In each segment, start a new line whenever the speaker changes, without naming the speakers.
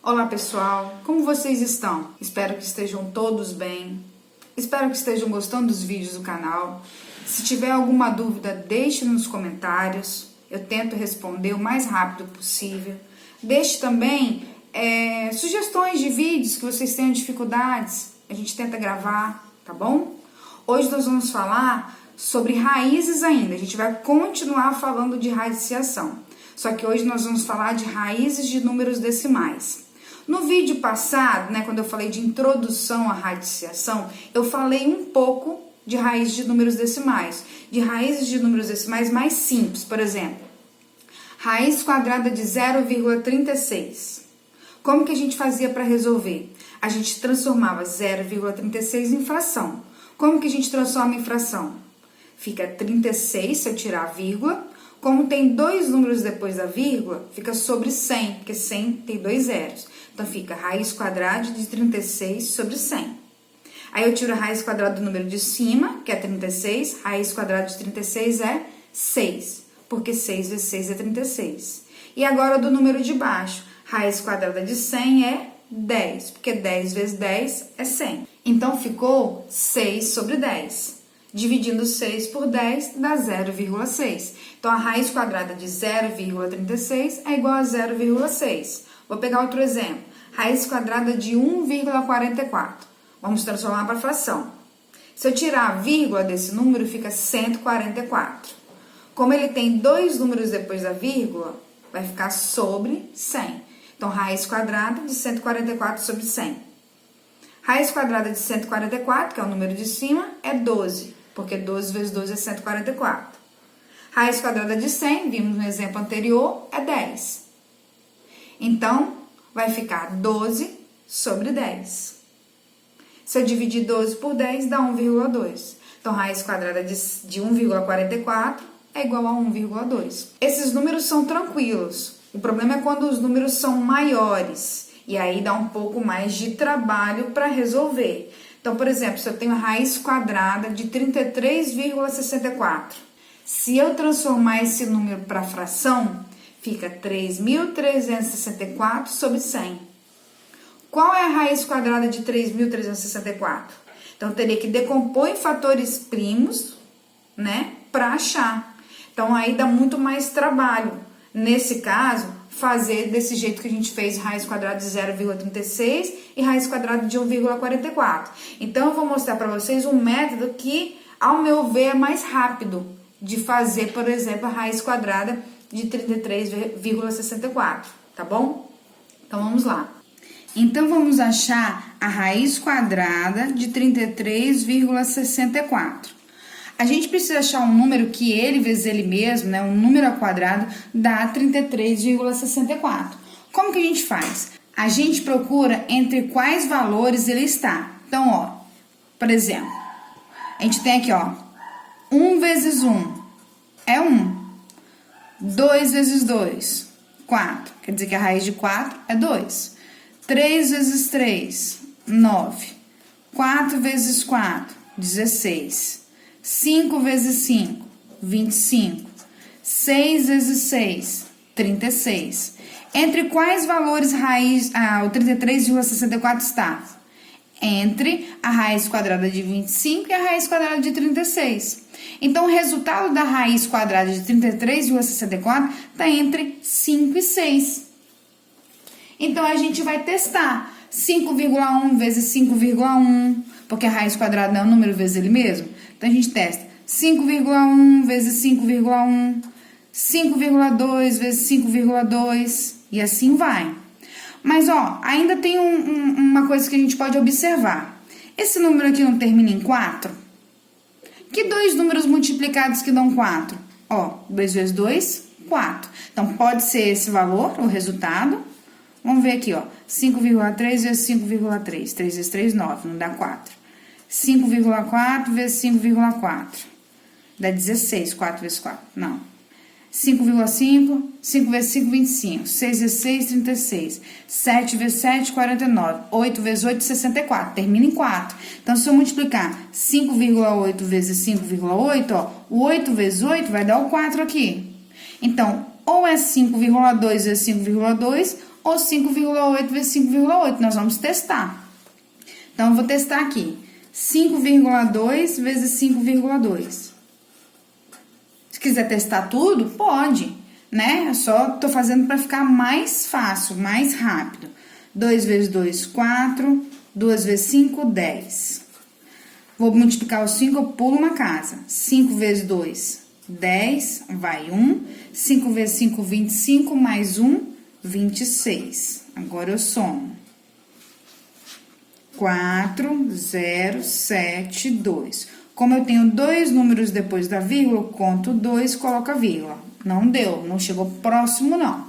Olá pessoal, como vocês estão? Espero que estejam todos bem, espero que estejam gostando dos vídeos do canal. Se tiver alguma dúvida, deixe nos comentários, eu tento responder o mais rápido possível. Deixe também sugestões de vídeos que vocês tenham dificuldades, a gente tenta gravar, tá bom? Hoje nós vamos falar sobre raízes ainda, a gente vai continuar falando de radiciação, só que hoje nós vamos falar de raízes de números decimais. No vídeo passado, quando eu falei de introdução à radiciação, eu falei um pouco de raízes de números decimais, de raízes de números decimais mais simples, por exemplo, raiz quadrada de 0,36. Como que a gente fazia para resolver? A gente transformava 0,36 em fração. Como que a gente transforma em fração? Fica 36 se eu tirar a vírgula. Como tem dois números depois da vírgula, fica sobre 100, porque 100 tem dois zeros. Então, fica raiz quadrada de 36 sobre 100. Aí, eu tiro a raiz quadrada do número de cima, que é 36. Raiz quadrada de 36 é 6, porque 6 vezes 6 é 36. E agora, do número de baixo, raiz quadrada de 100 é 10, porque 10 vezes 10 é 100. Então, ficou 6 sobre 10. Dividindo 6 por 10 dá 0,6. Então, a raiz quadrada de 0,36 é igual a 0,6. Vou pegar outro exemplo. Raiz quadrada de 1,44. Vamos transformar para fração. Se eu tirar a vírgula desse número, fica 144. Como ele tem dois números depois da vírgula, vai ficar sobre 100. Então, raiz quadrada de 144 sobre 100. Raiz quadrada de 144, que é o número de cima, é 12, porque 12 vezes 12 é 144. Raiz quadrada de 100, vimos no exemplo anterior, é 10. Então, vai ficar 12 sobre 10. Se eu dividir 12 por 10, dá 1,2. Então, raiz quadrada de 1,44 é igual a 1,2. Esses números são tranquilos. O problema é quando os números são maiores. E aí dá um pouco mais de trabalho para resolver. Então, por exemplo, se eu tenho a raiz quadrada de 33,64. Se eu transformar esse número para fração, fica 3.364 sobre 100. Qual é a raiz quadrada de 3.364? Então, eu teria que decompor em fatores primos, para achar. Então, aí dá muito mais trabalho. Nesse caso, fazer desse jeito que a gente fez raiz quadrada de 0,36 e raiz quadrada de 1,44. Então, eu vou mostrar para vocês um método que, ao meu ver, é mais rápido de fazer, por exemplo, a raiz quadrada de 33,64, tá bom? Então, vamos lá. Então, vamos achar a raiz quadrada de 33,64. A gente precisa achar um número que ele vezes ele mesmo, um número ao quadrado, dá 33,64. Como que a gente faz? A gente procura entre quais valores ele está. Então, por exemplo, a gente tem aqui, 1 vezes 1 é 1. 2 vezes 2, 4. Quer dizer que a raiz de 4 é 2. 3 vezes 3, 9. 4 vezes 4, 16. 5 vezes 5, 25. 6 vezes 6, 36. Entre quais valores o 33,64 está? Entre a raiz quadrada de 25 e a raiz quadrada de 36. Então, o resultado da raiz quadrada de 33,64 está entre 5 e 6. Então, a gente vai testar 5,1 vezes 5,1, porque a raiz quadrada é um número vezes ele mesmo. Então, a gente testa 5,1 vezes 5,1, 5,2 vezes 5,2 e assim vai. Mas, ainda tem uma coisa que a gente pode observar. Esse número aqui não termina em 4? Que dois números multiplicados que dão 4? 2 vezes 2, 4. Então, pode ser esse valor, o resultado. Vamos ver aqui, 5,3 vezes 5,3. 3 vezes 3, 9, não dá 4. 5,4 vezes 5,4. Dá 16, 4 vezes 4, não. 5,5, 5 vezes 5, 25. 6 vezes 6, 36. 7 vezes 7, 49. 8 vezes 8, 64. Termina em 4. Então, se eu multiplicar 5,8 vezes 5,8, o 8 vezes 8 vai dar o 4 aqui. Então, ou é 5,2 vezes 5,2, ou 5,8 vezes 5,8. Nós vamos testar. Então, eu vou testar aqui. 5,2 vezes 5,2. Se quiser testar tudo, pode, né? Eu só tô fazendo para ficar mais fácil, mais rápido. 2 vezes 2, 4. 2 vezes 5, 10. Vou multiplicar o 5, eu pulo uma casa. 5 vezes 2, 10, vai 1. 5 vezes 5, 25, mais 1, 26. Agora eu somo. 4, 0, 7, 2. Como eu tenho dois números depois da vírgula, eu conto 2, coloco a vírgula. Não deu, não chegou próximo, não.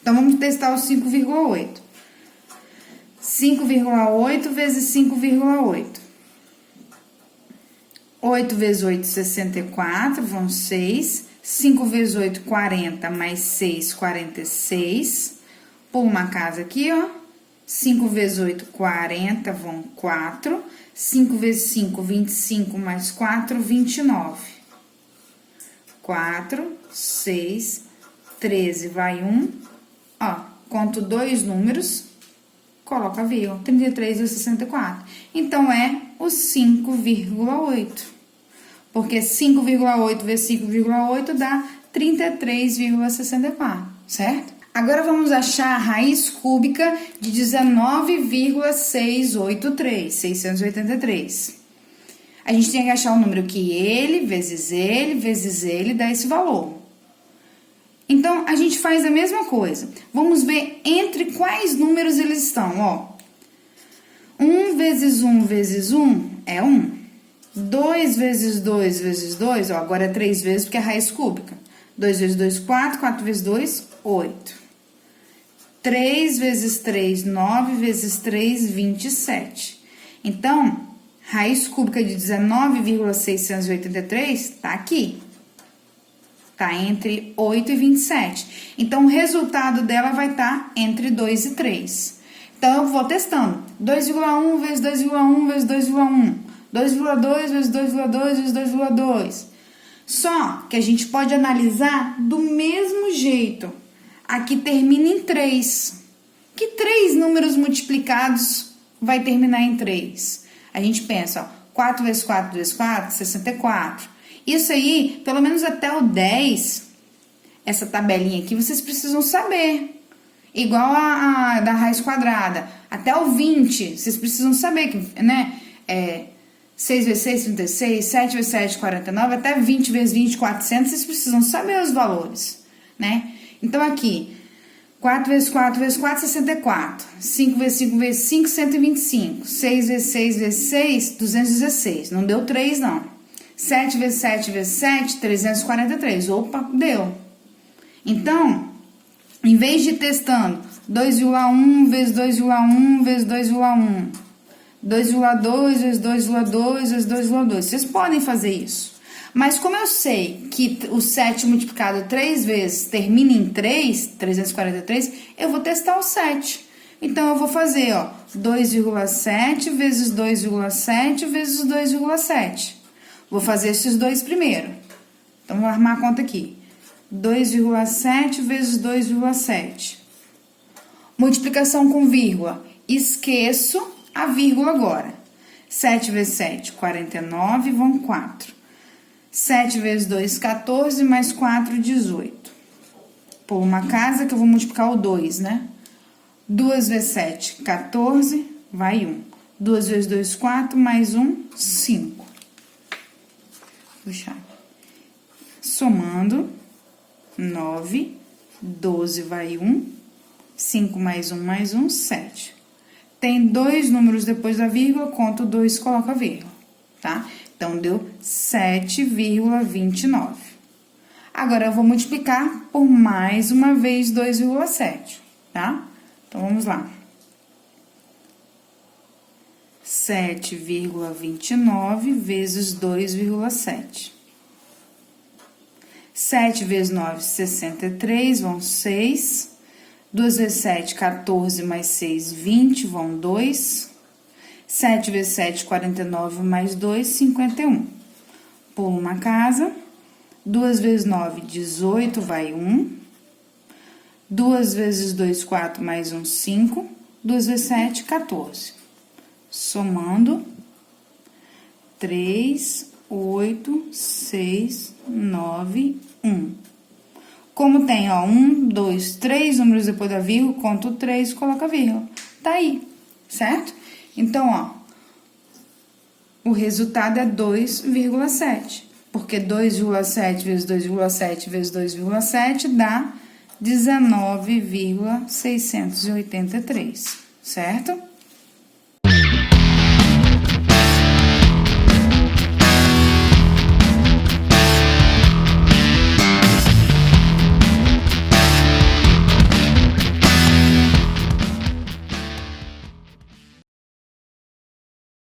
Então, vamos testar o 5,8. 5,8 vezes 5,8. 8 vezes 8, 64, vão 6. 5 vezes 8, 40, mais 6, 46. Pulo uma casa aqui, ó. 5 vezes 8, 40, vão 4. 5 vezes 5, 25, mais 4, 29. 4, 6, 13, vai 1. Ó, conto dois números, coloco a vírgula. 33 e 64. Então, é o 5,8. Porque 5,8 vezes 5,8 dá 33,64, certo? Agora, vamos achar a raiz cúbica de 19,683, 683. A gente tem que achar o número que ele, vezes ele, dá esse valor. Então, a gente faz a mesma coisa. Vamos ver entre quais números eles estão, ó. 1 vezes 1 vezes 1 é 1. 2 vezes 2 vezes 2, ó, agora é 3 vezes porque é raiz cúbica. 2 vezes 2, 4, 4 vezes 2, 8. 3 vezes 3, 9 vezes 3, 27. Então, raiz cúbica de 19,683 tá aqui. Tá entre 8 e 27. Então, o resultado dela vai estar entre 2 e 3. Então, eu vou testando. 2,1 vezes 2,1 vezes 2,1. 2,2 vezes 2,2 vezes 2,2. Só que a gente pode analisar do mesmo jeito. Aqui termina em 3. Que 3 números multiplicados vai terminar em 3? A gente pensa, ó, 4 vezes 4 vezes 4, 64. Isso aí, pelo menos até o 10, essa tabelinha aqui, vocês precisam saber. Igual a da raiz quadrada. Até o 20, vocês precisam saber que, né? 6 vezes 6, 36, 7 vezes 7, 49, até 20 vezes 20, 400, vocês precisam saber os valores, né? Então, aqui, 4 vezes 4 vezes 4, 64. 5 vezes 5 vezes 5, 125. 6 vezes 6 vezes 6, 216. Não deu 3, não. 7 vezes 7 vezes 7, 343. Opa, deu. Então, em vez de ir testando 2,1 vezes 2,1 vezes 2,1, 2,2 vezes 2,2 vezes 2,2, vocês podem fazer isso. Mas como eu sei que o 7 multiplicado 3 vezes termina em 3, 343, eu vou testar o 7. Então, eu vou fazer, ó, 2,7 vezes 2,7 vezes 2,7. Vou fazer esses dois primeiro. Então, vou armar a conta aqui. 2,7 vezes 2,7. Multiplicação com vírgula. Esqueço a vírgula agora. 7 vezes 7, 49, vão 4. 7 vezes 2, 14, mais 4, 18. Pulo uma casa que eu vou multiplicar o 2, né? 2 vezes 7, 14, vai 1. 2 vezes 2, 4, mais 1, 5. Puxar. Somando, 9, 12 vai 1, 5 mais 1, 7. Tem dois números depois da vírgula, conto 2, coloco a vírgula, tá? Então, deu 7,29. Agora, eu vou multiplicar por mais uma vez 2,7, tá? Então, vamos lá. 7,29 vezes 2,7. 7 vezes 9, 63, vão 6. 2 vezes 7, 14, mais 6, 20, vão 2. 7 vezes 7, 49, mais 2, 51. Pulo uma casa. 2 vezes 9, 18, vai 1. 2 vezes 2, 4, mais 1, 5. 2 vezes 7, 14. Somando, 3, 8, 6, 9, 1. Como tem, ó, 1, 2, 3 números depois da vírgula, conta o 3 e coloca a vírgula. Tá aí, certo? Então, ó, o resultado é 2,7. Porque 2,7 vezes 2,7 vezes 2,7 dá 19,683, certo?